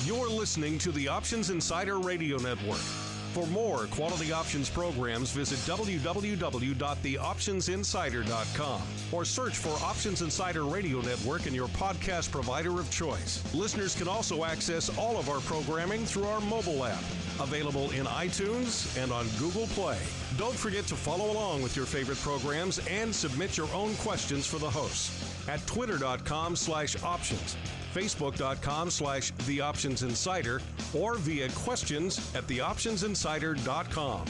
You're listening to the Options Insider Radio Network. For more quality options programs, visit www.theoptionsinsider.com or search for Options Insider Radio Network in your podcast provider of choice. Listeners can also access all of our programming through our mobile app, available in iTunes and on Google Play. Don't forget to follow along with your favorite programs and submit your own questions for the hosts at twitter.com/options. Facebook.com/TheOptionsInsider or via questions at TheOptionsInsider.com.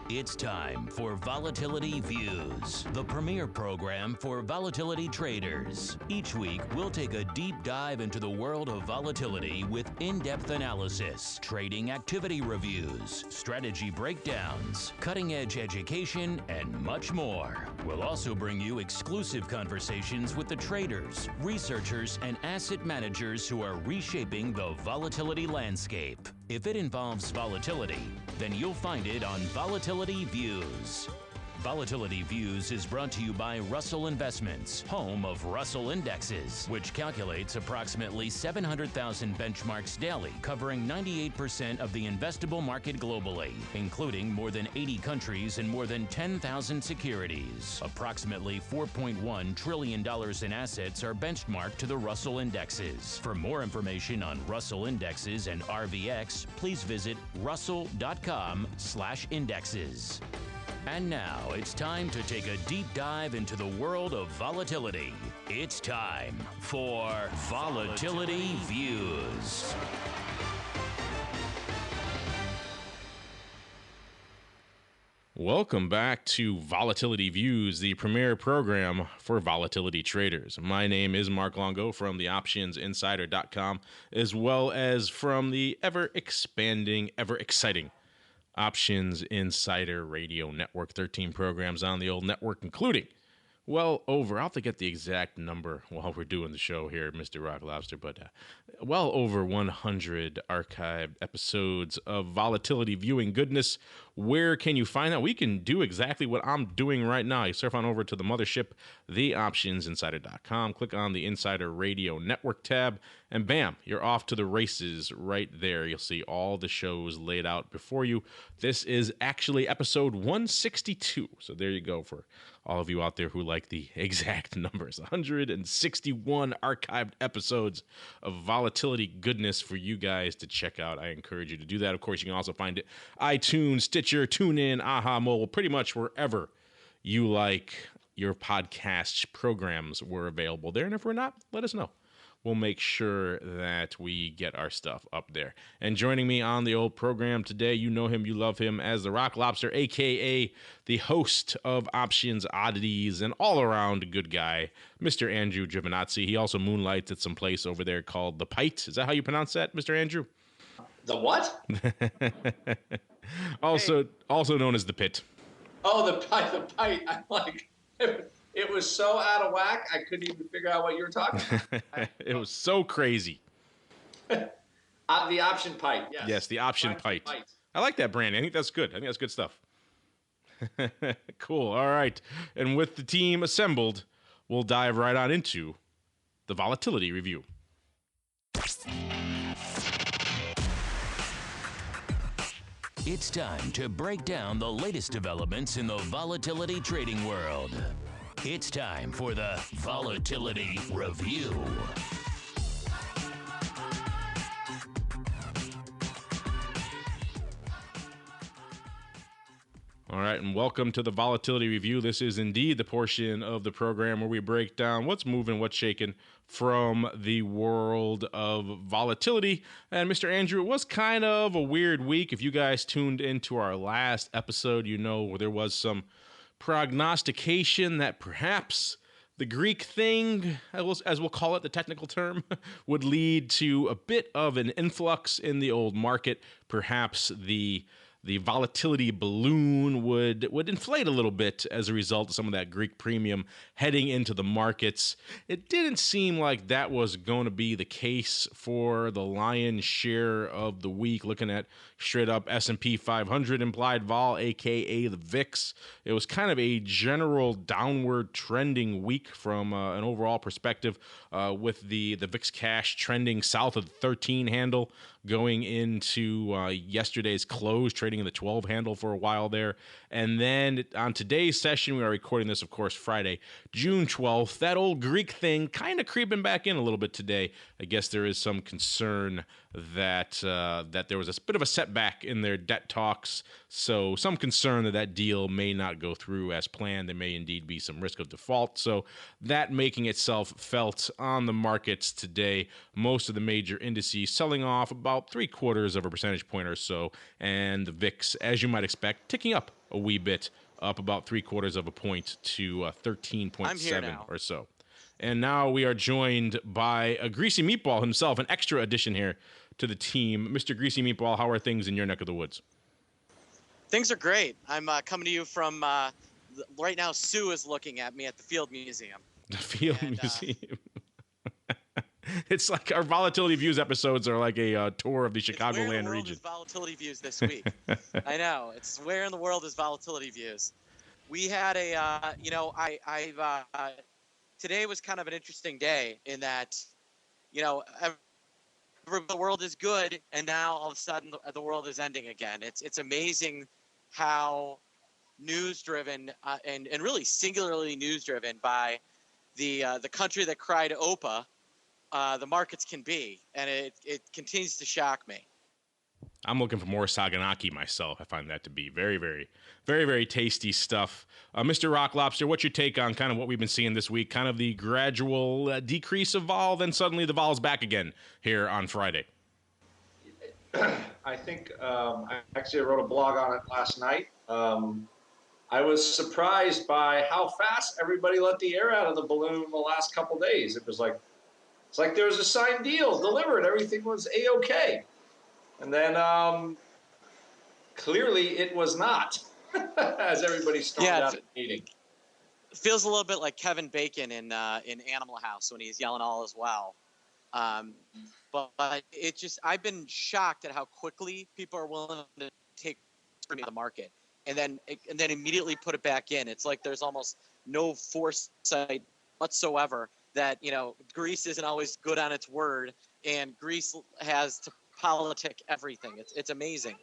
It's time for Volatility Views, the premier program for volatility traders. Each week, we'll take a deep dive into the world of volatility with in-depth analysis, trading activity reviews, strategy breakdowns, cutting-edge education, and much more. We'll also bring you exclusive conversations with the traders, researchers, and asset managers who are reshaping the volatility landscape. If it involves volatility, then you'll find it on Volatility Views. Volatility Views is brought to you by Russell Investments, home of Russell Indexes, which calculates approximately 700,000 benchmarks daily, covering 98% of the investable market globally, including more than 80 countries and more than 10,000 securities. Approximately $4.1 trillion in assets are benchmarked to the Russell Indexes. For more information on Russell Indexes and RVX, please visit russell.com/indexes. And now it's time to take a deep dive into the world of volatility. It's time for Volatility Views. Welcome back to Volatility Views, the premier program for volatility traders. My name is Mark Longo from theoptionsinsider.com, as well as from the ever-expanding, ever-exciting Options Insider Radio Network. 13 programs on the old network, including well over, I'll have to get the exact number while we're doing the show here, Mr. Rock Lobster, but well over 100 archived episodes of volatility viewing goodness. Where can you find that? We can do exactly what I'm doing right now. You surf on over to the mothership, theoptionsinsider.com, click on the Insider Radio Network tab, and bam, you're off to the races right there. You'll see all the shows laid out before you. This is actually episode 162, so there you go for all of you out there who like the exact numbers. 161 archived episodes of volatility goodness for you guys to check out. I encourage you to do that. Of course, you can also find it iTunes, Stitcher, TuneIn, Aha Mobile, pretty much wherever you like your podcast programs were available there. And if we're not, let us know. We'll make sure that we get our stuff up there. And joining me on the old program today, you know him, you love him as the Rock Lobster, a.k.a. the host of Options Oddities, and all-around good guy, Mr. Andrew Giovinazzi. He also moonlights at some place over there called The Pite. Is that how you pronounce that, Mr. Andrew? The what? also known as The Pit. Oh, the Pite. I'm like... It was so out of whack, I couldn't even figure out what you were talking about. It was so crazy. The Option Pite, yes. Yes, the Option Pite. I like that brand. I think that's good. I think that's good stuff. Cool. All right. And with the team assembled, we'll dive right on into the Volatility Review. It's time to break down the latest developments in the volatility trading world. It's time for the Volatility Review. All right, and welcome to the Volatility Review. This is indeed the portion of the program where we break down what's moving, what's shaking from the world of volatility. And Mr. Andrew, it was kind of a weird week. If you guys tuned into our last episode, you know there was some prognostication that perhaps the Greek thing, as we'll call it, the technical term, would lead to a bit of an influx in the old market. Perhaps the the volatility balloon would inflate a little bit as a result of some of that Greek premium heading into the markets. It didn't seem like that was going to be the case for the lion's share of the week. Looking at straight up S&P 500 implied vol, aka the VIX, it was kind of a general downward trending week from an overall perspective, with the VIX Cash trending south of the 13 handle going into yesterday's close, trading in the 12 handle for a while there. And then on today's session, we are recording this, of course, Friday, June 12th, that old Greek thing kind of creeping back in a little bit today. I guess there is some concern that there was a bit of a setback in their debt talks, so some concern that deal may not go through as planned. There may indeed be some risk of default, so that making itself felt on the markets today. Most of the major indices selling off about 0.75 of a percentage point or so, and the VIX, as you might expect, ticking up a wee bit, up about 0.75 of a point to 13.7 or so. And now we are joined by a Greasy Meatball himself, an extra addition here to the team. Mr. Greasy Meatball, how are things in your neck of the woods? Things are great. I'm coming to you from, right now, Sue is looking at me at the Field Museum. The Field Museum. It's like our Volatility Views episodes are like a tour of the Chicagoland region. Is Volatility Views this week. I know. It's where in the world is Volatility Views. We had a, today was kind of an interesting day in that, the world is good, and now all of a sudden the world is ending again. It's amazing how news-driven and really singularly news-driven by the country that cried OPA, the markets can be, and it continues to shock me. I'm looking for more Saganaki myself. I find that to be very, very, very, very tasty stuff. Mr. Rock Lobster, what's your take on kind of what we've been seeing this week? Kind of the gradual decrease of vol, then suddenly the vol's back again here on Friday. I think I wrote a blog on it last night. I was surprised by how fast everybody let the air out of the balloon the last couple days. It's like there was a signed deal delivered. Everything was A-okay. And then clearly it was not, as everybody stormed out of the meeting. It feels a little bit like Kevin Bacon in Animal House when he's yelling all is well. But it just, I've been shocked at how quickly people are willing to take the market and then immediately put it back in. It's like there's almost no foresight whatsoever that, Greece isn't always good on its word, and Greece has to politic everything. It's amazing.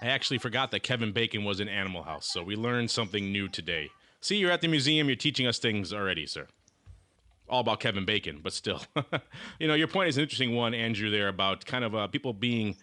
I actually forgot that Kevin Bacon was in Animal House, so we learned something new today. See, you're at the museum, you're teaching us things already, sir. All about Kevin Bacon, but still. Your point is an interesting one, Andrew, there about kind of people being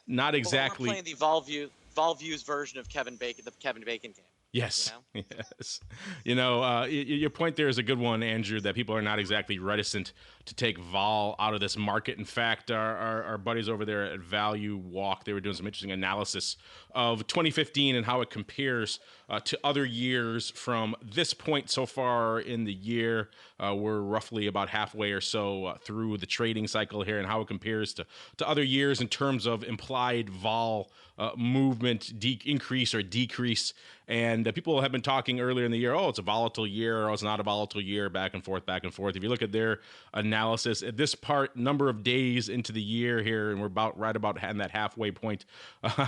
not exactly... We're playing the Vol Views version of Kevin Bacon, the Kevin Bacon game. Yes. Yes. Your point there is a good one, Andrew, that people are not exactly reticent to take vol out of this market. In fact, our buddies over there at Value Walk, they were doing some interesting analysis of 2015 and how it compares to other years from this point so far in the year. We're roughly about halfway or so through the trading cycle here, and how it compares to other years in terms of implied vol movement, increase or decrease. And people have been talking earlier in the year, it's a volatile year, or it's not a volatile year, back and forth, back and forth. If you look at their analysis at this number of days into the year here, and we're right about in that halfway point,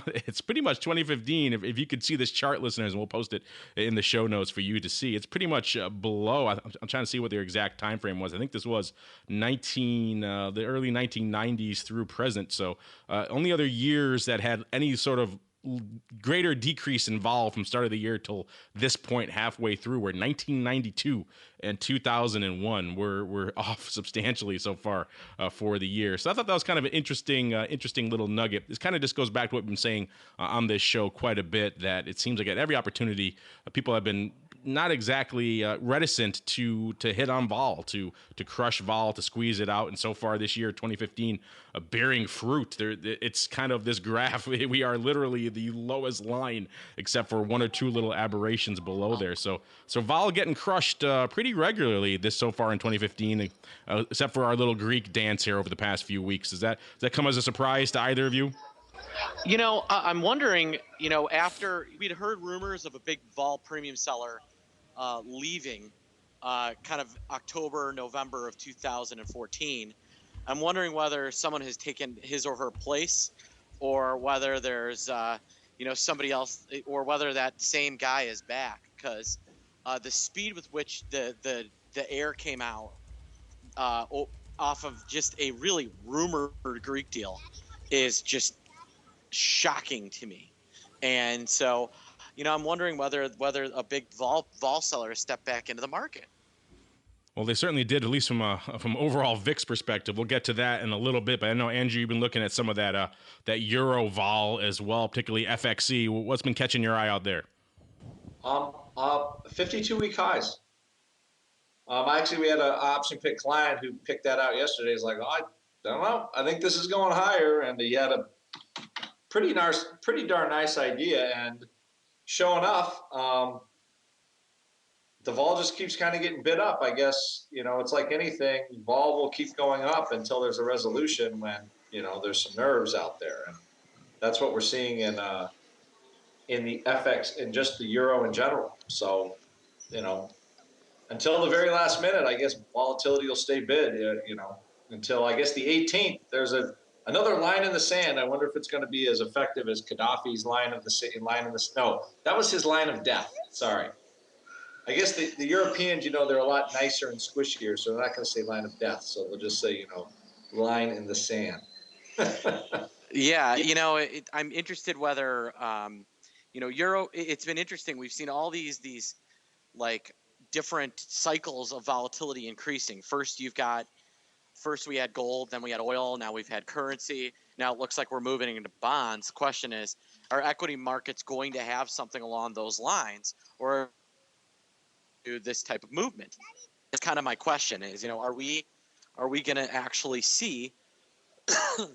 it's pretty much 2015. If you could see this chart, listeners, and we'll post it in the show notes for you to see, it's pretty much below. I'm trying to see what their exact time frame was. I think this was the early 1990s through present. So only other years that had any sort of greater decrease in vol from start of the year till this point halfway through were 1992 and 2001. We're off substantially so far for the year. So I thought that was kind of an interesting little nugget. This kind of just goes back to what we've been saying on this show quite a bit, that it seems like at every opportunity people have been not exactly reticent to hit on vol, to crush vol, to squeeze it out. And so far this year, 2015, bearing fruit. It's kind of this graph. We are literally the lowest line, except for one or two little aberrations below there. So vol getting crushed pretty regularly so far in 2015, except for our little Greek dance here over the past few weeks. Does that come as a surprise to either of you? I'm wondering, after we'd heard rumors of a big vol premium seller leaving kind of October, November of 2014, I'm wondering whether someone has taken his or her place, or whether there's, somebody else, or whether that same guy is back, because the speed with which the air came out off of just a really rumored Greek deal is just shocking to me. And so, I'm wondering whether a big vol seller has stepped back into the market. Well, they certainly did, at least from overall VIX perspective. We'll get to that in a little bit, but I know, Andrew, you've been looking at some of that Euro vol as well, particularly FXE. What's been catching your eye out there? 52-week highs. Actually, we had an option pick client who picked that out yesterday. He's like, I don't know. I think this is going higher. And he had a pretty darn nice idea. And sure enough, the vol just keeps kind of getting bid up. I guess, it's like anything. Vol will keep going up until there's a resolution when, there's some nerves out there. And that's what we're seeing in the FX and just the Euro in general. So, until the very last minute, I guess volatility will stay bid, until I guess the 18th. There's another line in the sand. I wonder if it's going to be as effective as Gaddafi's line of the no, that was his line of death. Sorry. I guess the Europeans, they're a lot nicer and squishier, so they're not going to say line of death. So they'll just say, line in the sand. Yeah, I'm interested whether, Euro. It's been interesting. We've seen all these like different cycles of volatility increasing. First we had gold, then we had oil, now we've had currency. Now it looks like we're moving into bonds. The question is, are equity markets going to have something along those lines, or do this type of movement? That's kind of my question is, are we going to actually see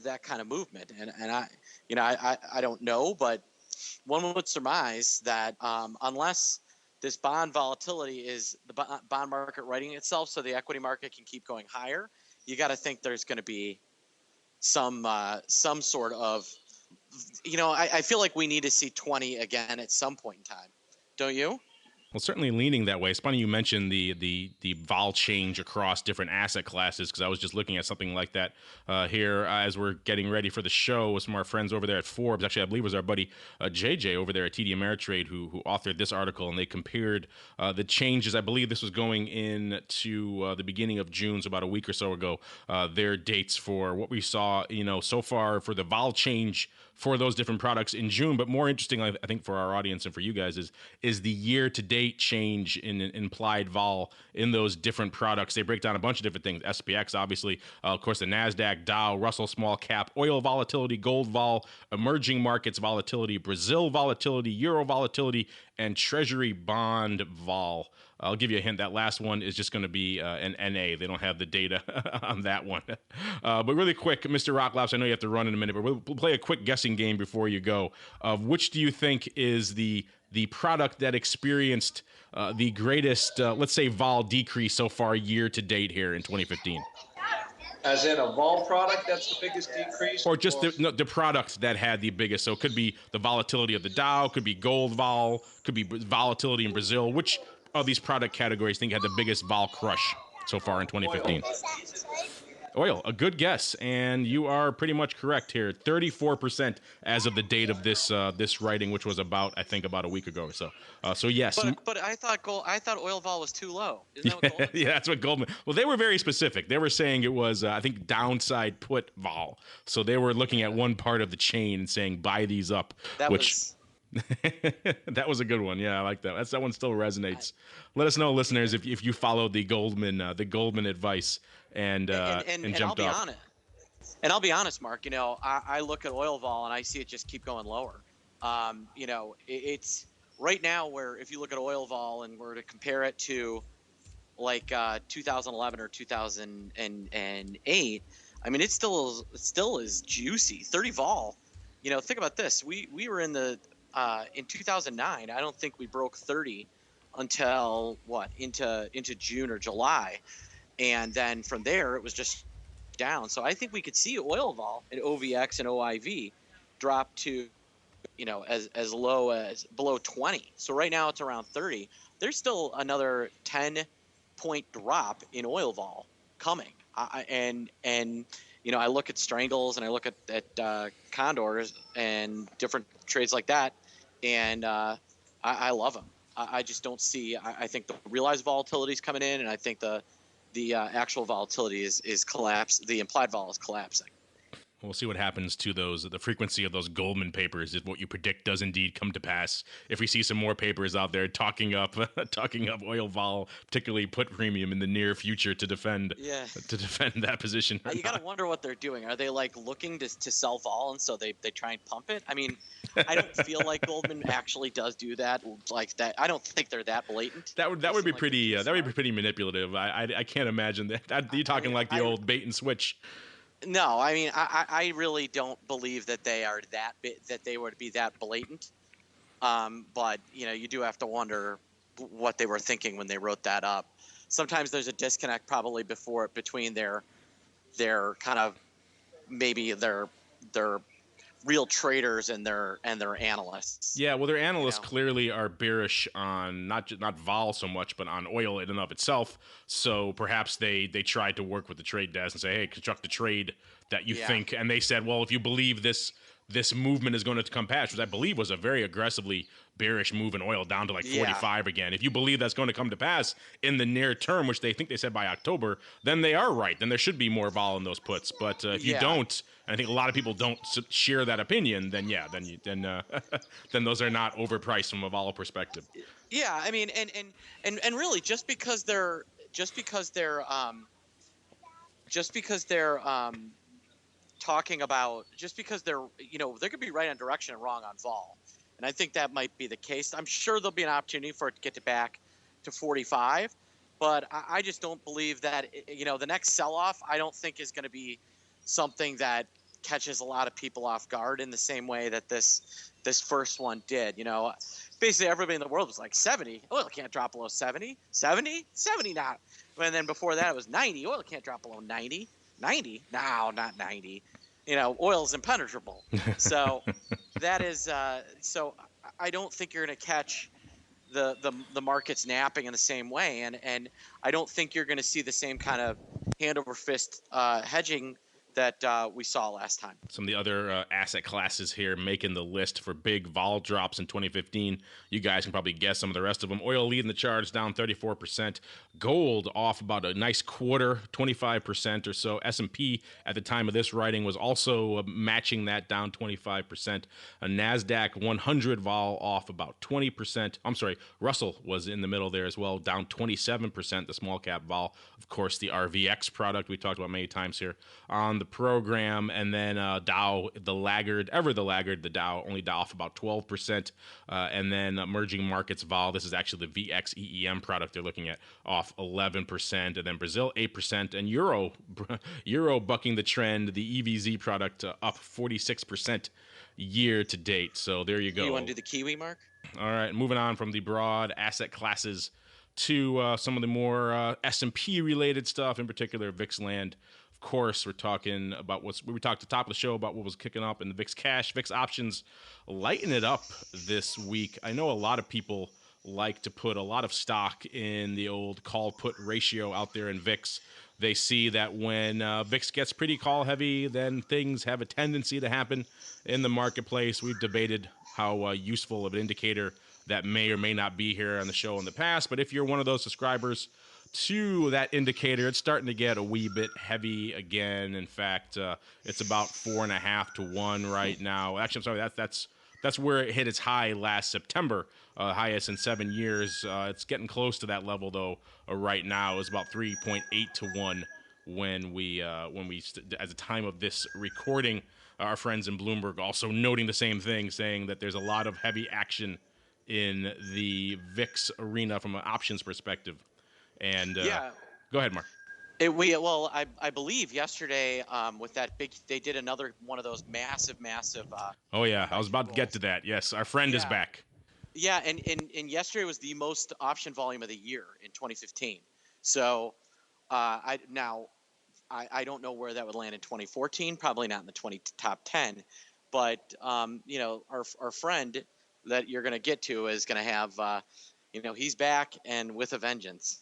that kind of movement? And I don't know, but one would surmise that unless this bond volatility is the bond market righting itself so the equity market can keep going higher, you got to think there's going to be some sort of, I feel like we need to see 20 again at some point in time. Don't you? Well, certainly leaning that way. It's funny you mentioned the vol change across different asset classes, because I was just looking at something like that here as we're getting ready for the show with some of our friends over there at Forbes. Actually, I believe it was our buddy JJ over there at TD Ameritrade who authored this article, and they compared the changes. I believe this was going into the beginning of June, so about a week or so ago, their dates for what we saw, so far for the vol change for those different products in June. But more interesting, I think, for our audience and for you guys is the year-to-date change in implied vol in those different products. They break down a bunch of different things. SPX, obviously, of course, the NASDAQ, Dow, Russell Small Cap, oil volatility, gold vol, emerging markets volatility, Brazil volatility, Euro volatility, and Treasury bond vol. I'll give you a hint. That last one is just going to be an NA. They don't have the data on that one. But really quick, Mr. Rocklaps, I know you have to run in a minute, but we'll play a quick guessing game before you go. Which do you think is the product that experienced the greatest, let's say, vol decrease so far year to date here in 2015? As in a vol product, that's the biggest decrease? Or just the product that had the biggest. So it could be the volatility of the Dow, could be gold vol, could be volatility in Brazil. Which of these product categories think had the biggest vol crush so far in 2015? Oil, a good guess, and you are pretty much correct here. 34% as of the date of this writing, which was about a week ago or so. So yes, but I thought oil vol was too low. Isn't that what Goldman? Yeah, that's what Goldman. Well, they were very specific. They were saying it was I think downside put vol. So they were looking at one part of the chain and saying buy these up. That was a good one. Yeah, I like that. That one still resonates. Let us know, listeners, if you followed the Goldman advice and jumped off. And I'll be honest, Mark. I look at oil vol and I see it just keep going lower. It's right now where if you look at oil vol and were to compare it to like 2011 or 2008, I mean it still is juicy. 30 vol. Think about this. We were in 2009. I don't think we broke 30 until into June or July, and then from there it was just down. So I think we could see oil vol and OVX and OIV dropped to, as low as below 20. So right now it's around 30. There's still another 10-point drop in oil vol coming. I look at strangles and I look at condors and different trades like that, and I love them. I just don't see. I think the realized volatility is coming in, and I think the actual volatility is collapsed. The implied vol is collapsing. We'll see what happens to those. The frequency of those Goldman papers is what you predict does indeed come to pass. If we see some more papers out there talking up oil vol, particularly put premium in the near future to defend that position. You got to wonder what they're doing. Are they like looking to sell vol, and so they try and pump it? I mean, I don't feel like Goldman actually does do that like that. I don't think they're that blatant. That would be pretty. That would be pretty manipulative. I can't imagine that. You're talking like the old bait and switch. No, I mean, I really don't believe that they are that they would be that blatant. But you do have to wonder what they were thinking when they wrote that up. Sometimes there's a disconnect probably between their kind of maybe their real traders and their analysts. Yeah, well, their analysts clearly are bearish on not vol so much, but on oil in and of itself. So perhaps they tried to work with the trade desk and say, hey, construct a trade that you think. And they said, well, if you believe this movement is going to come past, which I believe was a very aggressively bearish move in oil down to like 45 again. If you believe that's going to come to pass in the near term, which they said by October, then they are right. Then there should be more vol in those puts. But if you don't, and I think a lot of people don't share that opinion, then then those are not overpriced from a vol perspective. Yeah, I mean, and really just because they're talking about, just because they're they could be right on direction and wrong on vol, and I think that might be the case. I'm sure there'll be an opportunity for it to get back to 45, but I just don't believe that the next sell-off I don't think is going to be something that catches a lot of people off guard in the same way that this first one did. Basically everybody in the world was like 70. Oil can't drop below 70. 70 not. And then before that it was 90. Oil can't drop below 90. 90? No, not 90. Oil is impenetrable. So that is so I don't think you're going to catch the markets napping in the same way, and I don't think you're going to see the same kind of hand over fist hedging that we saw last time. Some of the other asset classes here making the list for big vol drops in 2015. You guys can probably guess some of the rest of them. Oil leading the charts, down 34%. Gold off about a nice quarter, 25% or so. S&P at the time of this writing was also matching that, down 25%. A NASDAQ 100 vol off about 20%. I'm sorry, Russell was in the middle there as well, down 27%, the small cap vol. Of course, the RVX product we talked about many times here on the program. And then Dow, the Dow only off about 12%. And then emerging markets vol, this is actually the VIX EEM product they're looking at, off 11%. And then Brazil 8%, and Euro bucking the trend, the EVZ product up 46% year to date. So there you go. You want to do the Kiwi, Mark? All right, moving on from the broad asset classes to some of the more S&P related stuff, in particular VIX land. Of course, we're talking about we talked at the top of the show about what was kicking up in the VIX Cash. VIX Options lighten it up this week. I know a lot of people like to put a lot of stock in the old call-put ratio out there in VIX. They see that when VIX gets pretty call-heavy, then things have a tendency to happen in the marketplace. We've debated how useful of an indicator that may or may not be here on the show in the past. But if you're one of those subscribers to that indicator, it's starting to get a wee bit heavy again. In fact, it's about 4.5 to 1 right now. Actually, I'm sorry, that's where it hit its high last September, highest in 7 years. It's getting close to that level though. Right now, it's about 3.8 to 1 when we at the time of this recording. Our friends in Bloomberg also noting the same thing, saying that there's a lot of heavy action in the VIX arena from an options perspective. And go ahead, Mark. I believe yesterday with that big, they did another one of those massive. Oh yeah, I was about to get to that. Yes, our friend is back. Yeah, and yesterday was the most option volume of the year in 2015. So I don't know where that would land in 2014. Probably not in the top 10. But our friend that you're going to get to is going to have, he's back and with a vengeance.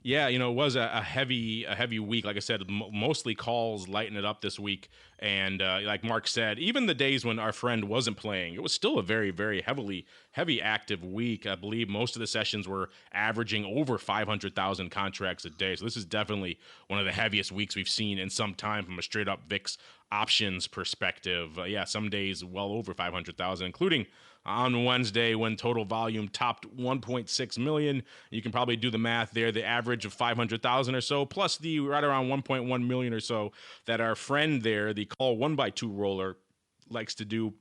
Yeah, it was a heavy week. Like I said, mostly calls lighten it up this week. And like Mark said, even the days when our friend wasn't playing, it was still a very, very heavy active week. I believe most of the sessions were averaging over 500,000 contracts a day. So this is definitely one of the heaviest weeks we've seen in some time from a straight up VIX options perspective. Some days well over 500,000, including on Wednesday when total volume topped 1.6 million. You can probably do the math there, the average of 500,000 or so, plus the right around 1.1 million or so that our friend there, the call 1x2 roller, likes to do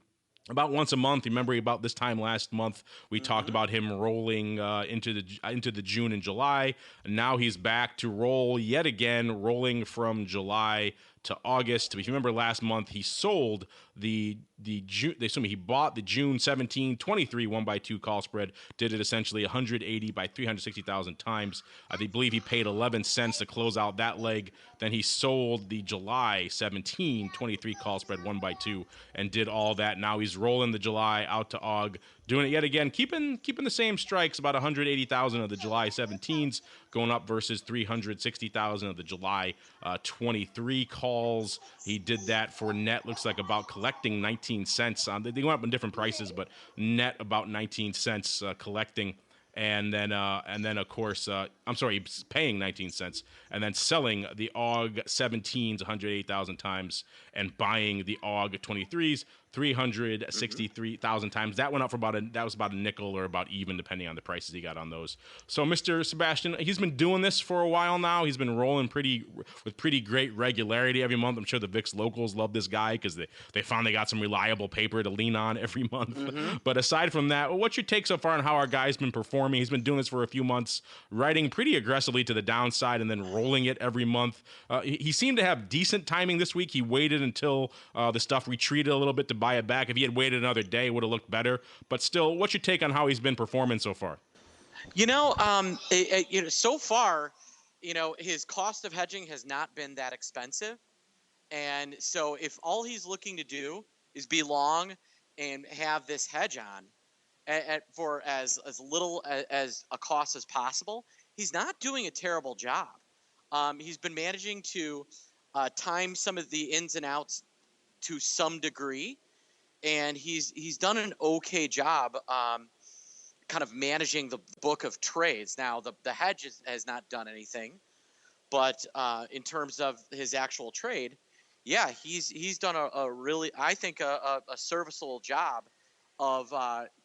about once a month. Remember about this time last month, we talked about him rolling into the June and July. And now he's back to roll yet again, rolling from July to August. If you remember last month, he sold the June. He bought the June 17, 23 1x2 call spread. Did it essentially 180 by 360,000 times. I believe he paid 11 cents to close out that leg. Then he sold the July 17, 23 call spread 1x2 and did all that. Now he's rolling the July out to Aug, doing it yet again, keeping the same strikes, about 180,000 of the July 17s, going up versus 360,000 of the July 23 calls. He did that for net, looks like about collecting 19 cents. They went up in different prices, but net about 19 cents collecting. And then of course, he's paying 19 cents and then selling the AUG 17s 108,000 times and buying the AUG 23s 363,000 times. That went up for that was about a nickel or about even, depending on the prices he got on those. So Mr. Sebastian, he's been doing this for a while now. He's been rolling with pretty great regularity every month. I'm sure the VIX locals love this guy because they found they got some reliable paper to lean on every month. But aside from that, what's your take so far on how our guy's been performing? He's been doing this for a few months, riding pretty aggressively to the downside and then rolling it every month. He seemed to have decent timing this week. He waited until the stuff retreated a little bit to buy it back. If he had waited another day, it would have looked better. But still, what's your take on how he's been performing so far? So far, his cost of hedging has not been that expensive. And so if all he's looking to do is be long and have this hedge on for as little as a cost as possible, he's not doing a terrible job. He's been managing to time some of the ins and outs to some degree, and he's done an okay job kind of managing the book of trades. Now, the hedge has not done anything, but in terms of his actual trade, yeah, he's done a really, I think, a serviceable job of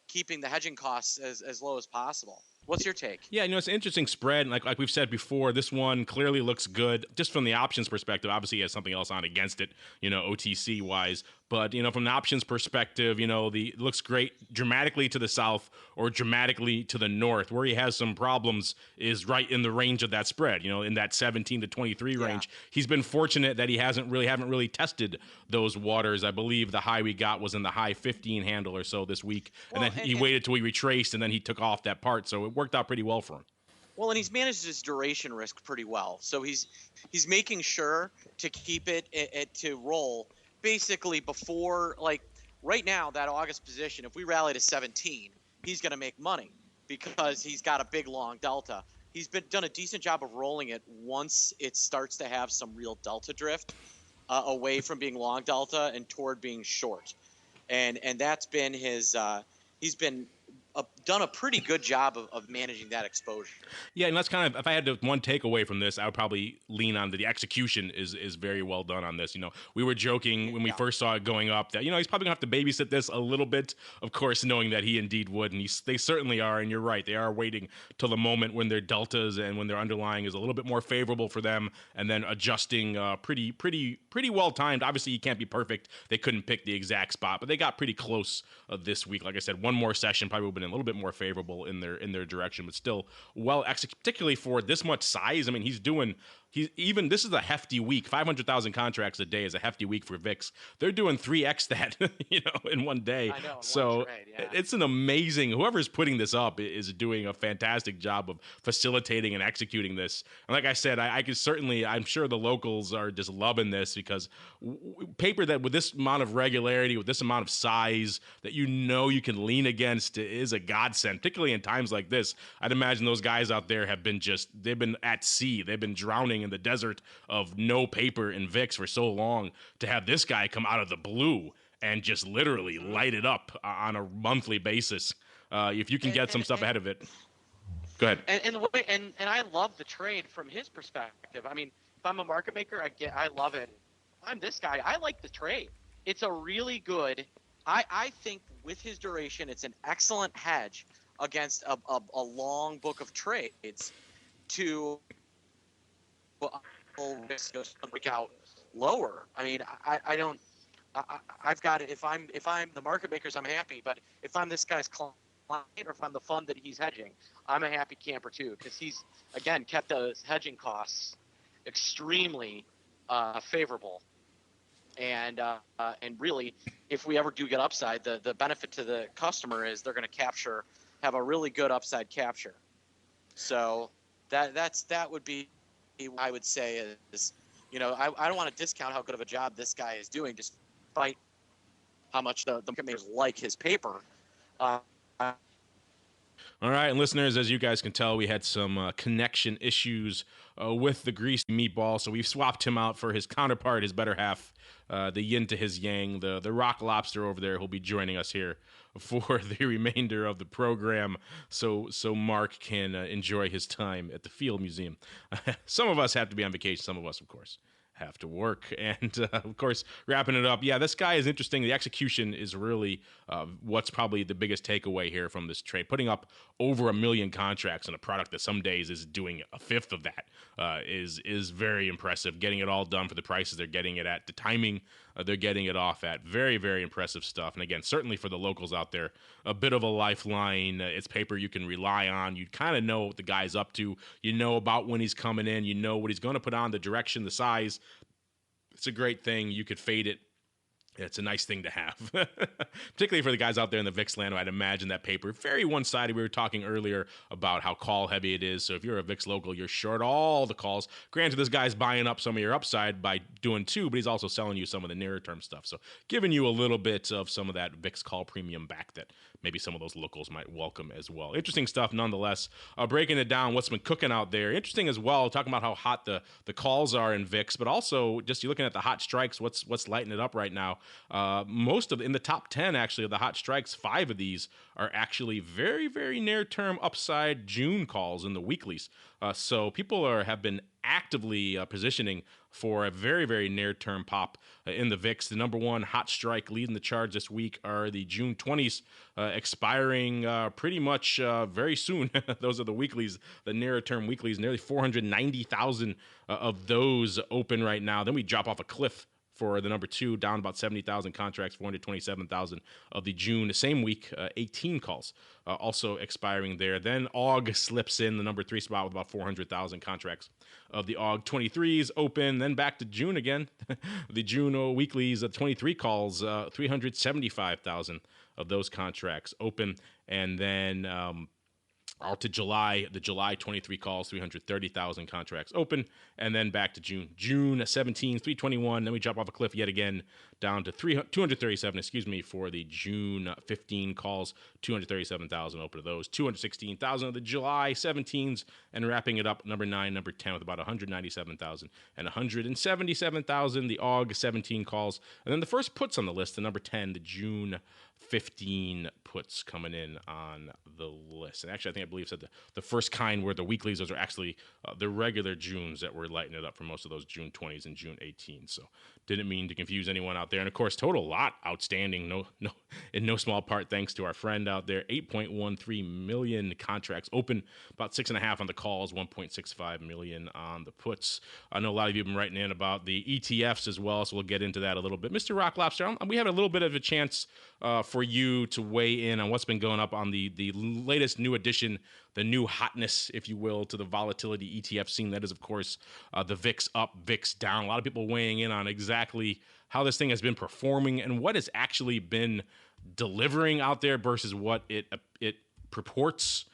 keeping the hedging costs as low as possible. What's your take? Yeah, it's an interesting spread. Like we've said before, this one clearly looks good just from the options perspective. Obviously, he has something else on against it, OTC wise. But, from the options perspective, it looks great dramatically to the south or dramatically to the north. Where he has some problems is right in the range of that spread, in that 17 to 23 range. He's been fortunate that he haven't really tested those waters. I believe the high we got was in the high 15 handle or so this week. Well, and then he waited till he retraced, and then he took off that part. So it worked out pretty well for him. Well, and he's managed his duration risk pretty well. So he's making sure to keep it to roll basically before, like right now, that August position, if we rally to 17, he's going to make money because he's got a big long delta. He's done a decent job of rolling it once it starts to have some real delta drift away from being long delta and toward being short. And that's been his he's been done a pretty good job of managing that exposure. Yeah, and that's kind of, if I had one takeaway from this, I would probably lean on the execution is very well done on this. We were joking when we first saw it going up that, he's probably going to have to babysit this a little bit, of course, knowing that he indeed would, and they certainly are, and you're right, they are waiting till the moment when their deltas and when their underlying is a little bit more favorable for them, and then adjusting pretty well timed. Obviously, you can't be perfect. They couldn't pick the exact spot, but they got pretty close this week. Like I said, one more session probably would have been a little bit more favorable in their direction, but still well executed, particularly for this much size. I mean, he's doing This is a hefty week. 500,000 contracts a day is a hefty week for VIX. They're doing 3x that, in one day. I know. So one trade, yeah. it's an amazing. Whoever's putting this up is doing a fantastic job of facilitating and executing this. And like I said, I could certainly. I'm sure the locals are just loving this because paper that with this amount of regularity, with this amount of size, that you can lean against is a godsend, particularly in times like this. I'd imagine those guys out there they've been at sea, they've been drowning in the desert of no paper in VIX for so long, to have this guy come out of the blue and just literally light it up on a monthly basis. If you can get some stuff ahead of it. Go ahead. And I love the trade from his perspective. I mean, if I'm a market maker, I love it. If I'm this guy, I like the trade. It's a really good. I think with his duration, it's an excellent hedge against a long book of trades to risk break out lower. I mean, I've got it. If I'm the market makers, I'm happy. But if I'm this guy's client, or if I'm the fund that he's hedging, I'm a happy camper too, because he's again kept those hedging costs extremely favorable. And really, if we ever do get upside, the benefit to the customer is they're going to have a really good upside capture. So that would be, I would say, is I don't want to discount how good of a job this guy is doing, despite how much the market makers like his paper. All right, and listeners, as you guys can tell, we had some connection issues with the greasy meatball, so we've swapped him out for his counterpart, his better half, the yin to his yang, the rock lobster over there, who'll be joining us here for the remainder of the program, so Mark can enjoy his time at the Field Museum. Some of us have to be on vacation, some of us, of course, have to work. And of course, wrapping it up, yeah, this guy is interesting. The execution is really what's probably the biggest takeaway here from this trade. Putting up over 1 million contracts in a product that some days is doing a fifth of that is very impressive. Getting it all done for the prices they're getting it at, the timing they're getting it off at. Very, very impressive stuff. And again, certainly for the locals out there, a bit of a lifeline. It's paper you can rely on. You kind of know what the guy's up to. You know about when he's coming in. You know what he's going to put on, the direction, the size. It's a great thing. You could fade it. It's a nice thing to have, particularly for the guys out there in the VIX land. I'd imagine that paper very one-sided. We were talking earlier about how call heavy it is. So if you're a VIX local, you're short all the calls. Granted, this guy's buying up some of your upside by doing two, but he's also selling you some of the nearer term stuff. So giving you a little bit of some of that VIX call premium back that maybe some of those locals might welcome as well. Interesting stuff nonetheless. Breaking it down, what's been cooking out there. Interesting as well, talking about how hot the calls are in VIX, but also just you're looking at the hot strikes, what's lighting it up right now. In the top 10 actually of the hot strikes, 5 of these are actually very, very near term upside June calls in the weeklies. So people have been actively positioning for a very, very near term pop in the VIX. The number one hot strike leading the charge this week are the June 20s, expiring pretty much very soon. Those are the weeklies, the nearer term weeklies. Nearly 490,000 of those open right now. Then we drop off a cliff for the number 2, down about 70,000 contracts, 427,000 of the June, the same week, 18 calls also expiring there. Then AUG slips in the number 3 spot with about 400,000 contracts of the AUG 23s open. Then back to June again. The June weeklies, 23 calls, 375,000 of those contracts open. And then out to July, the July 23 calls, 330,000 contracts open, and then back to June. June 17, 321, then we drop off a cliff yet again, down to 237, for the June 15 calls, 237,000 open to those, 216,000 of the July 17s, and wrapping it up, number 9, number 10, with about 197,000 and 177,000, the AUG 17 calls, and then the first puts on the list, the number 10, the June 15 puts coming in on the list. And actually, I believe said the first kind were the weeklies. Those are actually the regular Junes that were lighting it up for most of those June 20s and June 18s. So didn't mean to confuse anyone out there. And of course, total lot outstanding. No, in no small part thanks to our friend out there. 8.13 million contracts open, about 6.5 on the calls, 1.65 million on the puts. I know a lot of you have been writing in about the ETFs as well, so we'll get into that a little bit. Mr. Rock Lobster, we have a little bit of a chance for you to weigh in on what's been going up on the latest new edition addition, the new hotness, if you will, to the volatility ETF scene. That is, of course, the VIX up, VIX down. A lot of people weighing in on exactly how this thing has been performing and what it's actually been delivering out there versus what it purports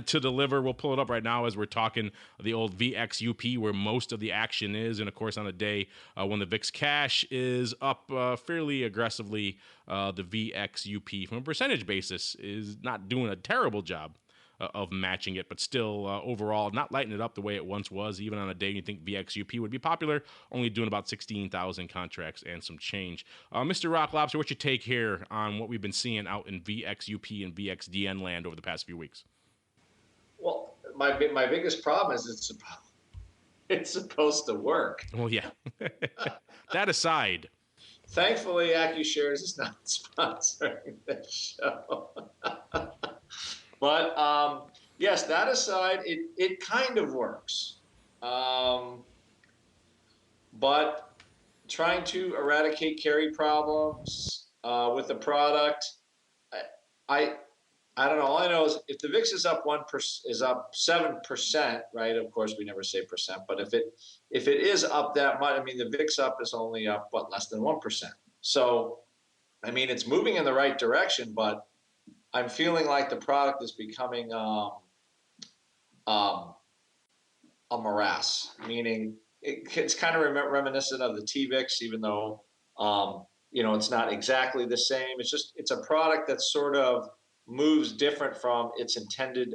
to deliver. We'll pull it up right now as we're talking the old VX UP, where most of the action is. And of course, on a day when the VIX Cash is up fairly aggressively, the VX UP from a percentage basis is not doing a terrible job of matching it, but still overall not lighting it up the way it once was. Even on a day you think VX UP would be popular, only doing about 16,000 contracts and some change. Mr. Rock Lobster, what's your take here on what we've been seeing out in VX UP and VX DN land over the past few weeks? Well, my biggest problem is it's supposed to work. Well, yeah. That aside. Thankfully, AccuShares is not sponsoring this show. But yes, that aside, it kind of works. But trying to eradicate carry problems with the product, I don't know. All I know is if the VIX is up 7%, right? Of course, we never say percent, but if it is up that much, I mean, the VIX up is only up less than 1%. So, I mean, it's moving in the right direction, but I'm feeling like the product is becoming a morass. Meaning, it's kind of reminiscent of the TVIX, even though it's not exactly the same. It's a product that's sort of moves different from its intended,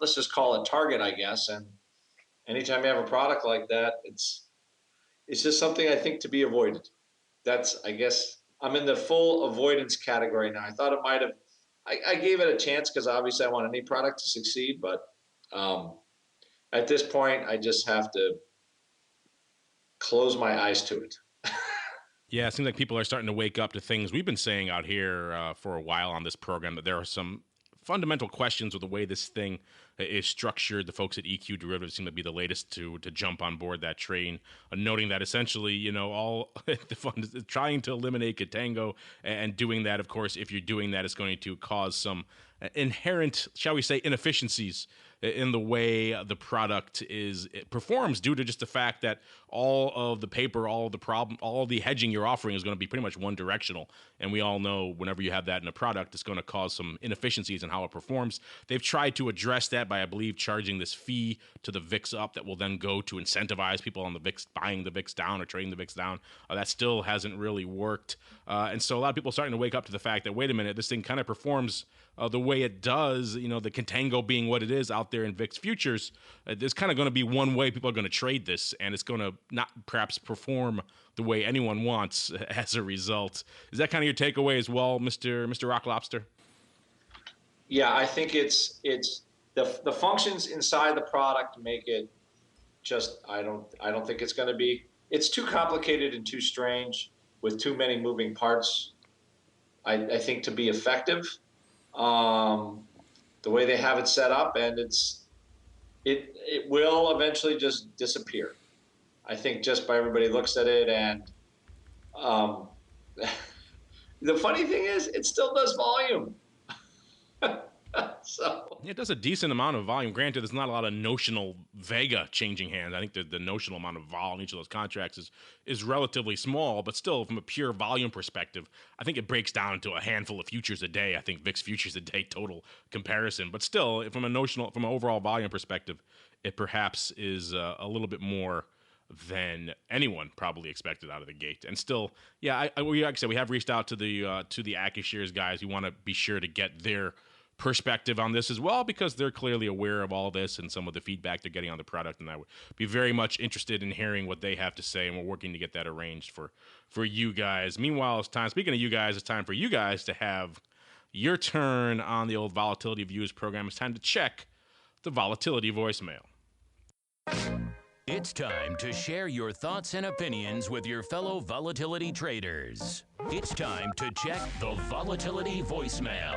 let's just call it target, I guess. And anytime you have a product like that, it's just something I think to be avoided. I guess I'm in the full avoidance category now. I thought it might have, I gave it a chance because obviously I want any product to succeed, but at this point, I just have to close my eyes to it. Yeah, it seems like people are starting to wake up to things we've been saying out here for a while on this program, that there are some fundamental questions with the way this thing is structured. The folks at EQ Derivatives seem to be the latest to jump on board that train, noting that essentially, all the fund is trying to eliminate contango, and doing that, of course, if you're doing that, it's going to cause some inherent, shall we say, inefficiencies in the way the product it performs, due to just the fact that all of the paper, all of the hedging you're offering is going to be pretty much one directional. And we all know whenever you have that in a product, it's going to cause some inefficiencies in how it performs. They've tried to address that by, I believe, charging this fee to the VIX up that will then go to incentivize people on the VIX buying the VIX down or trading the VIX down. That still hasn't really worked. And so a lot of people are starting to wake up to the fact that, wait a minute, this thing kind of performs the way it does, the contango being what it is out there in VIX futures. There's kind of going to be one way people are going to trade this, and it's going to not perhaps perform the way anyone wants as a result. Is that kind of your takeaway as well, Mr. Rock Lobster? Yeah, I think it's the functions inside the product make it just, I don't think it's going to be, it's too complicated and too strange with too many moving parts, I think, to be effective. The way they have it set up, and it will eventually just disappear. I think just by everybody looks at it, and the funny thing is it still does volume. So it does a decent amount of volume. Granted, there's not a lot of notional Vega changing hands. I think the notional amount of vol in each of those contracts is relatively small, but still, from a pure volume perspective, I think it breaks down to a handful of futures a day. I think VIX futures a day total comparison, but still, from an overall volume perspective, it perhaps is a little bit more than anyone probably expected out of the gate. And still, yeah, like I said, we have reached out to the AccuShares guys. We want to be sure to get their perspective on this as well, because they're clearly aware of all this and some of the feedback they're getting on the product, and I would be very much interested in hearing what they have to say, and we're working to get that arranged for you guys. Meanwhile, speaking of you guys, it's time for you guys to have your turn on the old Volatility Views program. It's time to check the Volatility voicemail. It's time to share your thoughts and opinions with your fellow volatility traders. It's time to check the Volatility voicemail.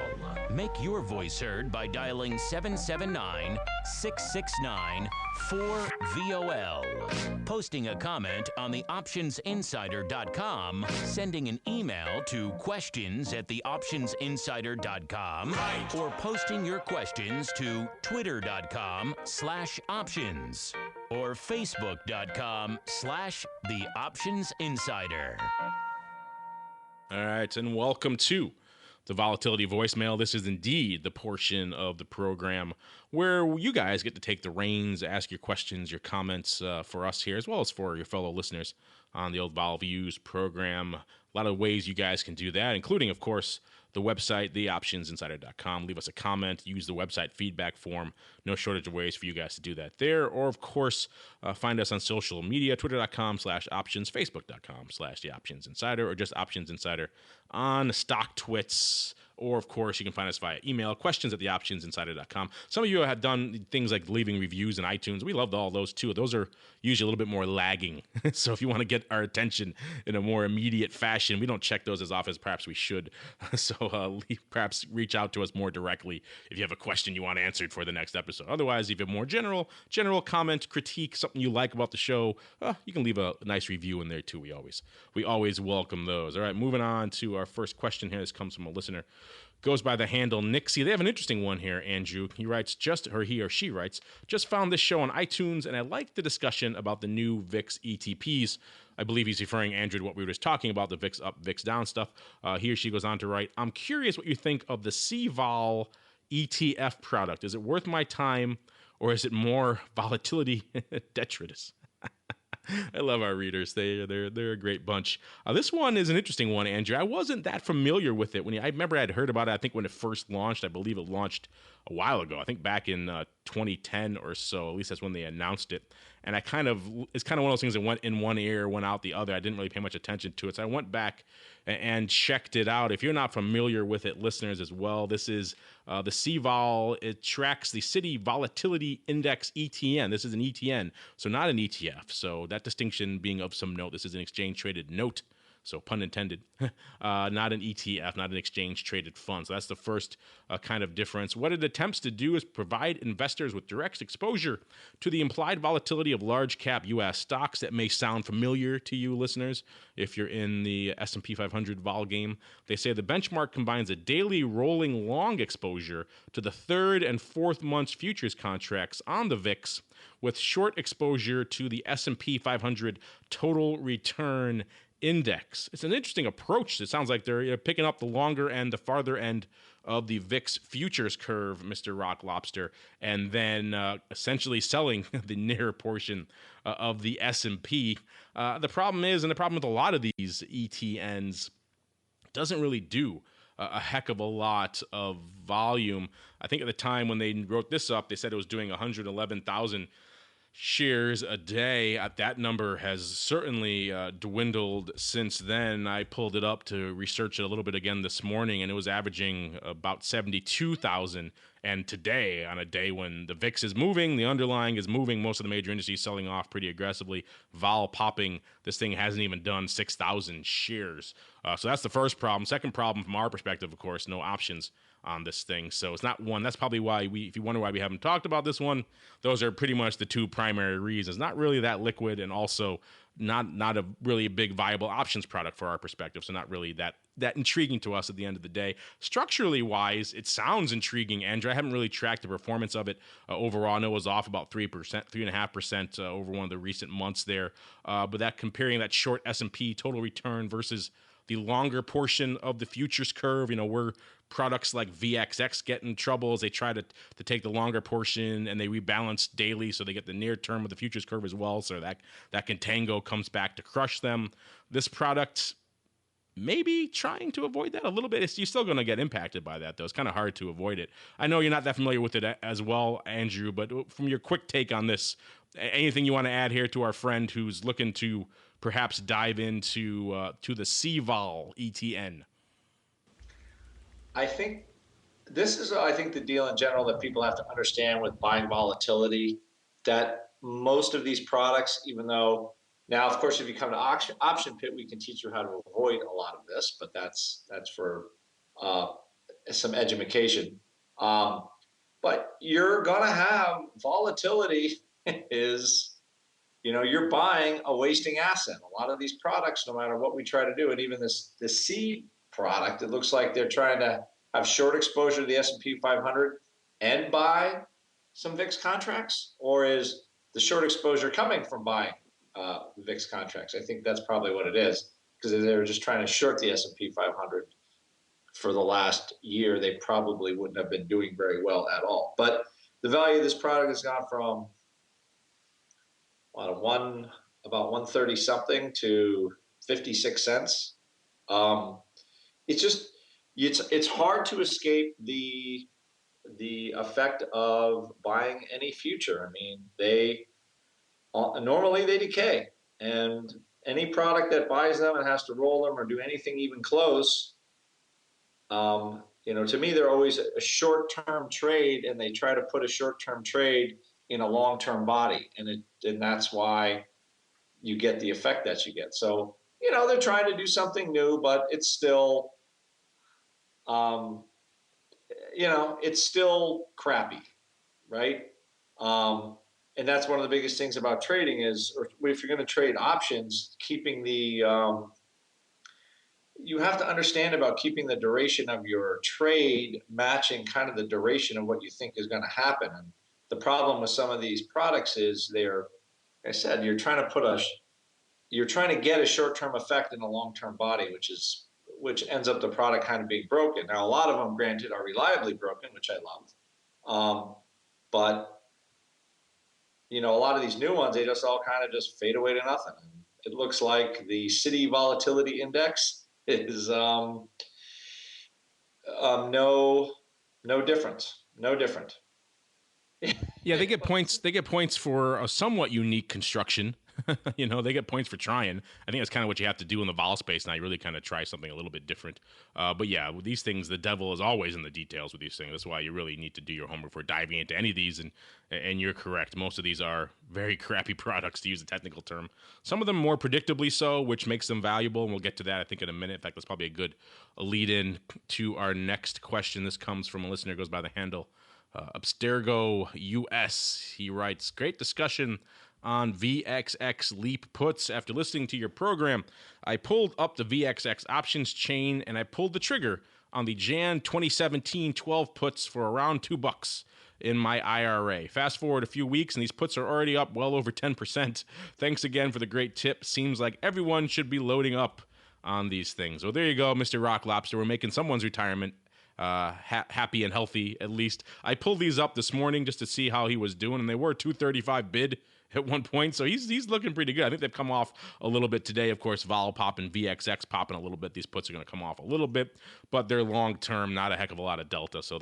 Make your voice heard by dialing 779-669-4VOL, posting a comment on the optionsinsider.com, sending an email to questions@theoptionsinsider.com, or posting your questions to twitter.com/options or facebook.com/theoptionsinsider. All right, and welcome to the Volatility voicemail. This is indeed the portion of the program where you guys get to take the reins, ask your questions, your comments for us here, as well as for your fellow listeners on the old Vol Views program. A lot of ways you guys can do that, including, of course, the website, theoptionsinsider.com. Leave us a comment, use the website feedback form. No shortage of ways for you guys to do that there. Or, of course, find us on social media, twitter.com/options, facebook.com/theoptionsinsider, or just Options Insider on Stock Twits. Or, of course, you can find us via email, questions@theoptionsinsider.com. Some of you have done things like leaving reviews in iTunes. We loved all those, too. Those are usually a little bit more lagging. So if you want to get our attention in a more immediate fashion, we don't check those as often as perhaps we should. So perhaps reach out to us more directly if you have a question you want answered for the next episode. Otherwise, if you have more general comment, critique, something you like about the show, you can leave a nice review in there, too. We always welcome those. All right, moving on to our first question here. This comes from a listener. Goes by the handle Nixy. They have an interesting one here, Andrew. He writes, he or she writes, just found this show on iTunes, and I like the discussion about the new VIX ETPs. I believe he's referring, Andrew, to what we were just talking about, the VIX up, VIX down stuff. He or she goes on to write, I'm curious what you think of the CVol ETF product. Is it worth my time, or is it more volatility detritus? I love our readers. They're a great bunch. This one is an interesting one, Andrew. I wasn't that familiar with it I remember I'd heard about it. I think when it first launched, I believe it launched a while ago. I think back in 2010 or so. At least that's when they announced it. And it's kind of one of those things that went in one ear, went out the other. I didn't really pay much attention to it. So I went back and checked it out. If you're not familiar with it, listeners as well, this is the CVol. It tracks the City Volatility Index ETN. This is an ETN, so not an ETF. So that distinction being of some note, this is an exchange-traded note. So pun intended, not an ETF, not an exchange-traded fund. So that's the first kind of difference. What it attempts to do is provide investors with direct exposure to the implied volatility of large-cap U.S. stocks. That may sound familiar to you, listeners, if you're in the S&P 500 vol game. They say the benchmark combines a daily rolling long exposure to the third and fourth month's futures contracts on the VIX with short exposure to the S&P 500 total return index. It's an interesting approach. It sounds like they're picking up the longer end, the farther end of the VIX futures curve, Mr. Rock Lobster, and then essentially selling the nearer portion of the S&P. The problem with a lot of these ETNs, doesn't really do a heck of a lot of volume. I think at the time when they wrote this up, they said it was doing 111,000 shares a day. That number has certainly dwindled since then. I pulled it up to research it a little bit again this morning, and it was averaging about 72,000. And today, on a day when the VIX is moving, the underlying is moving, most of the major indices selling off pretty aggressively, vol popping, this thing hasn't even done 6,000 shares. So that's the first problem. Second problem from our perspective, of course, no options on this thing. So it's not one. That's probably why if you wonder why we haven't talked about this one, those are pretty much the two primary reasons. Not really that liquid, and also not a really big viable options product for our perspective. So not really that intriguing to us at the end of the day. Structurally wise, it sounds intriguing, Andrew. I haven't really tracked the performance of it overall. I know it was off about 3.5% over one of the recent months there. But that comparing that short S&P total return versus the longer portion of the futures curve, where products like VXX get in trouble as they try to take the longer portion and they rebalance daily, so they get the near term of the futures curve as well. So that contango comes back to crush them. This product maybe trying to avoid that a little bit. You're still going to get impacted by that, though. It's kind of hard to avoid it. I know you're not that familiar with it as well, Andrew, but from your quick take on this, anything you want to add here to our friend who's looking to perhaps dive into the CVol ETN? I think this is, the deal in general that people have to understand with buying volatility, that most of these products, even though now, of course, if you come to Option Pit, we can teach you how to avoid a lot of this, but that's for some education. But you're gonna have volatility is, you're buying a wasting asset. A lot of these products, no matter what we try to do, and even this seed product, it looks like they're trying to have short exposure to the S&P 500 and buy some VIX contracts, or is the short exposure coming from buying VIX contracts? I think that's probably what it is, because if they were just trying to short the S&P 500 for the last year, they probably wouldn't have been doing very well at all. But the value of this product has gone from about 130 something to 56 cents. It's just it's hard to escape the effect of buying any future. I mean, they normally they decay, and any product that buys them and has to roll them or do anything even close, to me, they're always a short-term trade, and they try to put a short-term trade in a long-term body, and that's why you get the effect that you get. So, they're trying to do something new, but it's still, it's still crappy, right? And that's one of the biggest things about trading is, or if you're going to trade options, keeping you have to understand about keeping the duration of your trade matching kind of the duration of what you think is going to happen. And the problem with some of these products is like I said, you're trying to get a short-term effect in a long-term body, which ends up the product kind of being broken. Now, a lot of them, granted, are reliably broken, which I love. But a lot of these new ones, they just all kind of just fade away to nothing. And it looks like the Citi Volatility Index is no different. No different. Yeah, they get points. They get points for a somewhat unique construction. They get points for trying. I think that's kind of what you have to do in the vol space now. You really kind of try something a little bit different. But yeah, with these things, the devil is always in the details with these things. That's why you really need to do your homework before diving into any of these. And you're correct. Most of these are very crappy products, to use a technical term. Some of them more predictably so, which makes them valuable. And we'll get to that, I think, in a minute. In fact, that's probably a good lead in to our next question. This comes from a listener who goes by the handle Abstergo US. He writes, great discussion on VXX Leap puts. After listening to your program, I pulled up the VXX options chain and I pulled the trigger on the Jan 2017 12 puts for around $2 in my IRA. Fast forward a few weeks and these puts are already up well over 10%. Thanks again for the great tip. Seems like everyone should be loading up on these things. Well, there you go, Mr. Rock Lobster. We're making someone's retirement happy and healthy, at least. I pulled these up this morning just to see how he was doing, and they were 235 bid at one point, so he's looking pretty good. I think they've come off a little bit today. Of course, Vol popping, VXX popping a little bit. These puts are going to come off a little bit, but they're long term, not a heck of a lot of delta. So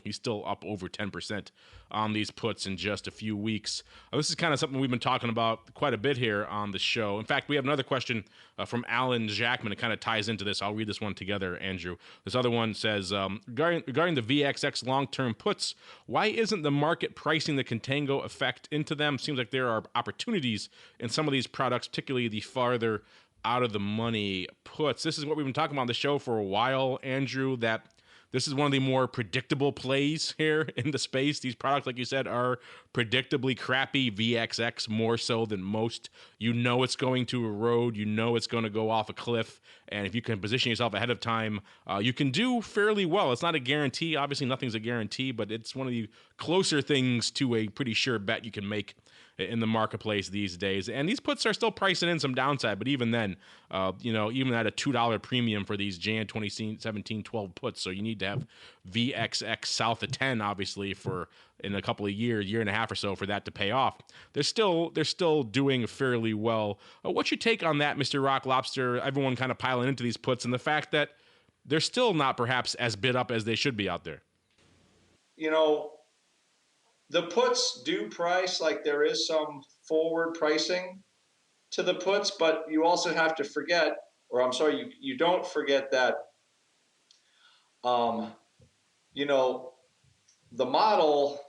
he's still up over 10% on these puts in just a few weeks. This is kind of something we've been talking about quite a bit here on the show. In fact, we have another question from Alan Jackman. It kind of ties into this. I'll read this one together, Andrew. This other one says, regarding the VXX long-term puts, why isn't the market pricing the contango effect into them? Seems like there are opportunities in some of these products, particularly the farther out of the money puts. This is what we've been talking about on the show for a while, Andrew, that this is one of the more predictable plays here in the space. These products, like you said, are predictably crappy. VXX more so than most. It's going to erode. It's going to go off a cliff. And if you can position yourself ahead of time, you can do fairly well. It's not a guarantee. Obviously, nothing's a guarantee, but it's one of the closer things to a pretty sure bet you can make in the marketplace these days. And these puts are still pricing in some downside, but even then, even at a $2 premium for these Jan 2017 12 puts, so you need to have VXX south of 10, obviously, for in a couple of years, year and a half or so, for that to pay off. They're still doing fairly well. What's your take on that, Mr. Rock Lobster? Everyone kind of piling into these puts and the fact that they're still not perhaps as bid up as they should be out there. The puts do price like there is some forward pricing to the puts, but you also have to forget, or I'm sorry, you don't forget that, the model,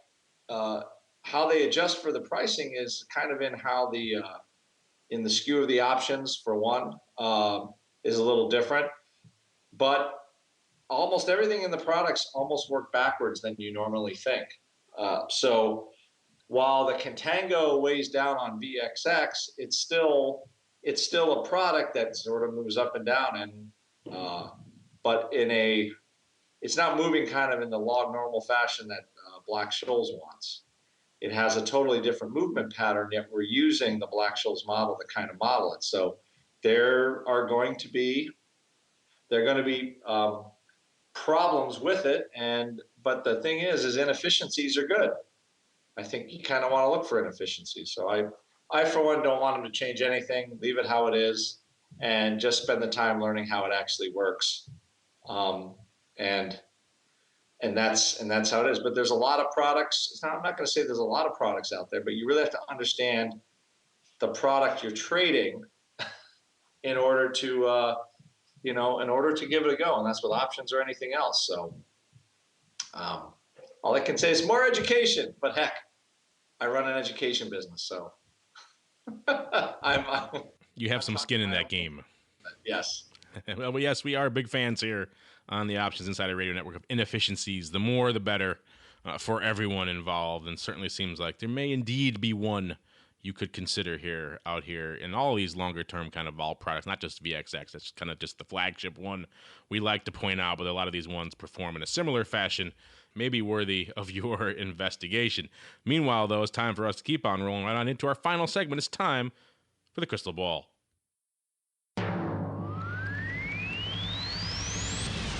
how they adjust for the pricing is kind of in how in the skew of the options, for one, is a little different. But almost everything in the products almost work backwards than you normally think. So while the contango weighs down on VXX, it's still a product that sort of moves up and down, and but it's not moving kind of in the log normal fashion that Black-Scholes wants. It has a totally different movement pattern, yet we're using the Black-Scholes model to kind of model it. So there are going to be problems with it, but the thing is inefficiencies are good. I think you kind of want to look for inefficiencies. So I for one don't want them to change anything, leave it how it is, and just spend the time learning how it actually works. And that's how it is. But there's a lot of products. I'm not going to say there's a lot of products out there, but you really have to understand the product you're trading in order to give it a go. And that's with options or anything else. So all I can say is more education. But heck, I run an education business, so you have some skin in that game. Yes. Well, yes, we are big fans here on the Options Insider Radio Network of inefficiencies. The more, the better for everyone involved. And certainly seems like there may indeed be one you could consider out here in all these longer term kind of vol products, not just VXX. That's kind of just the flagship one we like to point out, but a lot of these ones perform in a similar fashion, maybe worthy of your investigation. Meanwhile, though, it's time for us to keep on rolling right on into our final segment. It's time for the Crystal Ball.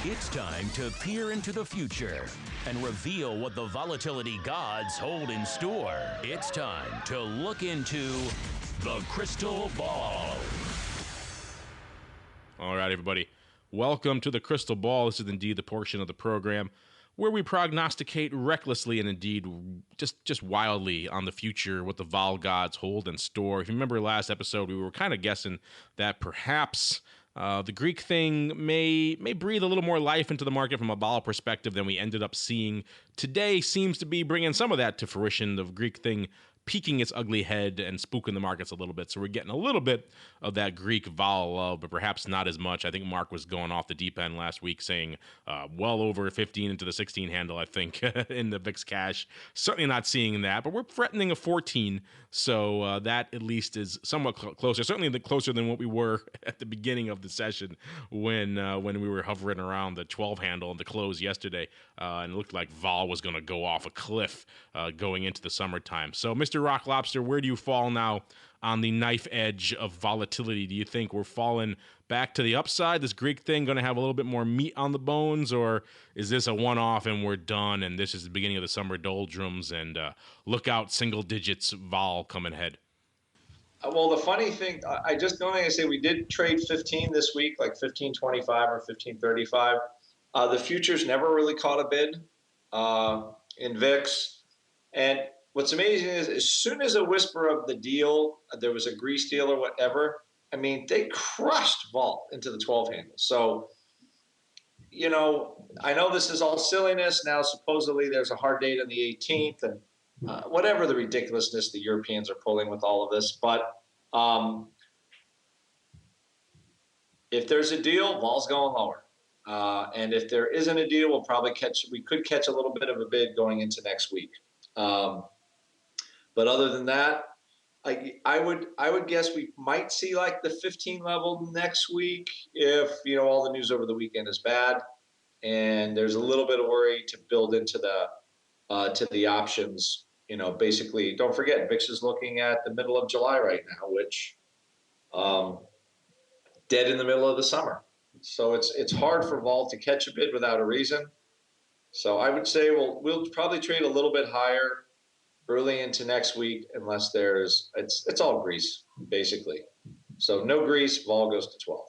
It's time to peer into the future and reveal what the volatility gods hold in store. It's time to look into the Crystal Ball. All right, everybody. Welcome to the Crystal Ball. This is indeed the portion of the program where we prognosticate recklessly and indeed just wildly on the future, what the vol gods hold in store. If you remember last episode, we were kind of guessing that perhaps the Greek thing may breathe a little more life into the market from a vol perspective than we ended up seeing. Today seems to be bringing some of that to fruition, the Greek thing peeking its ugly head and spooking the markets a little bit. So we're getting a little bit of that Greek vol love, but perhaps not as much. I think Mark was going off the deep end last week saying well over 15 into the 16 handle, I think, in the VIX Cash. Certainly not seeing that, but we're threatening a 14. So that at least is somewhat closer, certainly closer than what we were at the beginning of the session when we were hovering around the 12 handle and the close yesterday. And it looked like vol was going to go off a cliff going into the summertime. So Mr. Rock Lobster, where do you fall now on the knife edge of volatility? Do you think we're falling back to the upside? This Greek thing going to have a little bit more meat on the bones, or is this a one-off and we're done and this is the beginning of the summer doldrums and look out, single digits vol coming ahead? Well, the funny thing, the only thing I say, we did trade 15 this week, like 15.25 or 15.35. The futures never really caught a bid in VIX. And what's amazing is as soon as a whisper of the deal, there was a Greece deal or whatever, I mean, they crushed vol into the 12 handle. So, I know this is all silliness. Now, supposedly there's a hard date on the 18th and whatever the ridiculousness the Europeans are pulling with all of this. But if there's a deal, vol's going lower. And if there isn't a deal, we could catch a little bit of a bid going into next week. But other than that, I would guess we might see like the 15 level next week if all the news over the weekend is bad, and there's a little bit of worry to build into the options. Basically, don't forget VIX is looking at the middle of July right now, which dead in the middle of the summer. So it's hard for vol to catch a bid without a reason. So I would say we'll probably trade a little bit higher early into next week, unless it's all Greece, basically. So no Greece, vol goes to 12.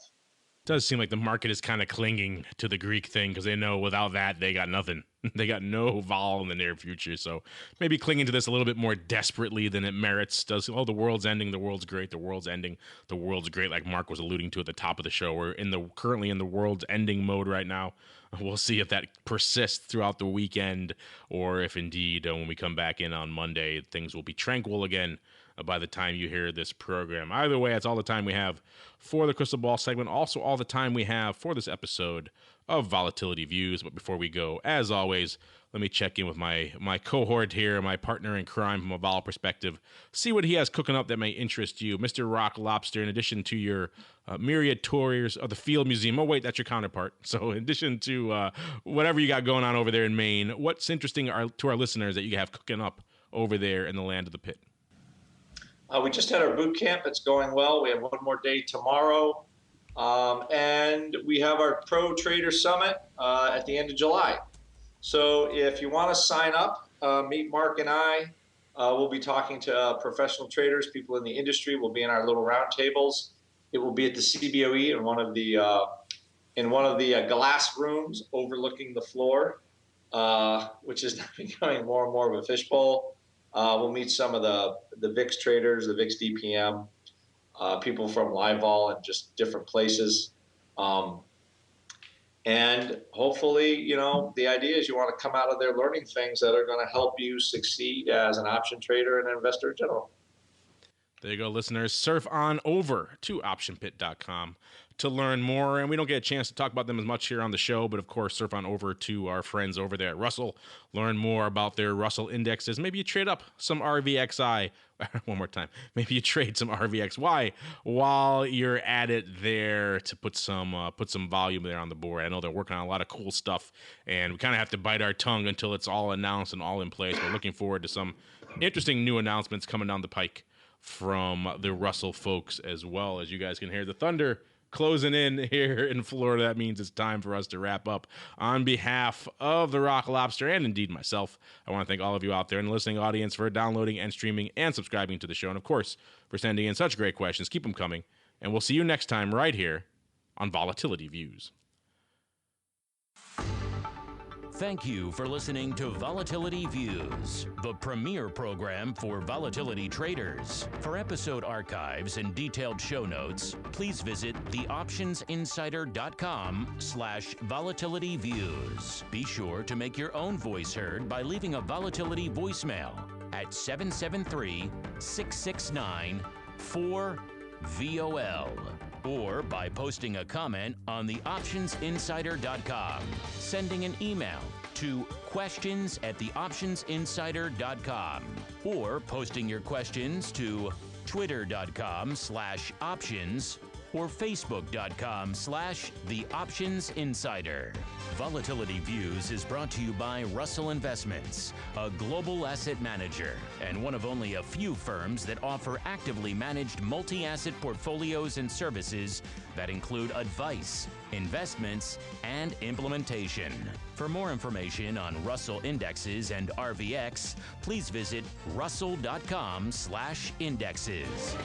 It does seem like the market is kind of clinging to the Greek thing because they know without that, they got nothing. They got no vol in the near future. So maybe clinging to this a little bit more desperately than it merits. The world's ending, the world's great, the world's ending, the world's great, like Mark was alluding to at the top of the show. We're currently in the world's ending mode right now. we'll see if that persists throughout the weekend, or if indeed when we come back in on Monday, things will be tranquil again by the time you hear this program. Either way, that's all the time we have for the Crystal Ball segment. Also, all the time we have for this episode of Volatility Views. But before we go, as always, let me check in with my cohort here, my partner in crime from a vol perspective, see what he has cooking up that may interest you. Mr. Rock Lobster, in addition to your myriad tours of the Field Museum. Oh, wait, that's your counterpart. So in addition to whatever you got going on over there in Maine, what's interesting to our listeners that you have cooking up over there in the land of the pit? We just had our boot camp. It's going well. We have one more day tomorrow. And we have our Pro Trader Summit at the end of July. So if you want to sign up, meet Mark and I. We'll be talking to professional traders, people in the industry. We'll be in our little roundtables. It will be at the CBOE in one of the glass rooms overlooking the floor, which is becoming more and more of a fishbowl. We'll meet some of the VIX traders, the VIX DPM, people from LiveVol and just different places. And hopefully, the idea is you want to come out of there learning things that are going to help you succeed as an option trader and an investor in general. There you go, listeners. Surf on over to optionpit.com to learn more. And we don't get a chance to talk about them as much here on the show, but of course, surf on over to our friends over there at Russell. Learn more about their Russell indexes. Maybe you trade up some RVXI. One more time. Maybe you trade some RVXY while you're at it there to put some volume there on the board. I know they're working on a lot of cool stuff, and we kind of have to bite our tongue until it's all announced and all in place. We're looking forward to some interesting new announcements coming down the pike from the Russell folks, as well. As you guys can hear the thunder closing in here in Florida. That means it's time for us to wrap up. On behalf of the Rock Lobster and indeed myself, I want to thank all of you out there in the listening audience for downloading and streaming and subscribing to the show, and of course for sending in such great questions. Keep them coming, and we'll see you next time right here on Volatility Views. Thank you for listening to Volatility Views, the premier program for volatility traders. For episode archives and detailed show notes, please visit theoptionsinsider.com/volatilityviews. Be sure to make your own voice heard by leaving a volatility voicemail at 773-669-4VOL. or by posting a comment on theoptionsinsider.com, sending an email to questions@theoptionsinsider.com, or posting your questions to twitter.com/options or facebook.com/theoptionsinsider. Volatility Views is brought to you by Russell Investments, a global asset manager and one of only a few firms that offer actively managed multi-asset portfolios and services that include advice, investments, and implementation. For more information on Russell indexes and RVX, please visit russell.com/indexes.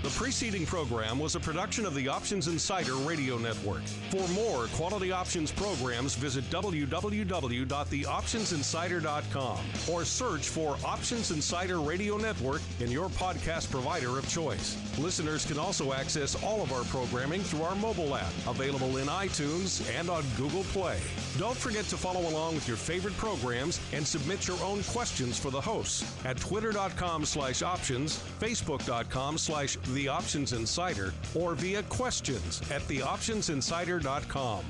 The preceding program was a production of the Options Insider Radio Network. For more quality options programs, visit www.theoptionsinsider.com or search for Options Insider Radio Network in your podcast provider of choice. Listeners can also access all of our programming through our mobile app, available in iTunes and on Google Play. Don't forget to follow along with your favorite programs and submit your own questions for the hosts at twitter.com/options, facebook.com/theoptionsinsider, or via questions@theoptionsinsider.com.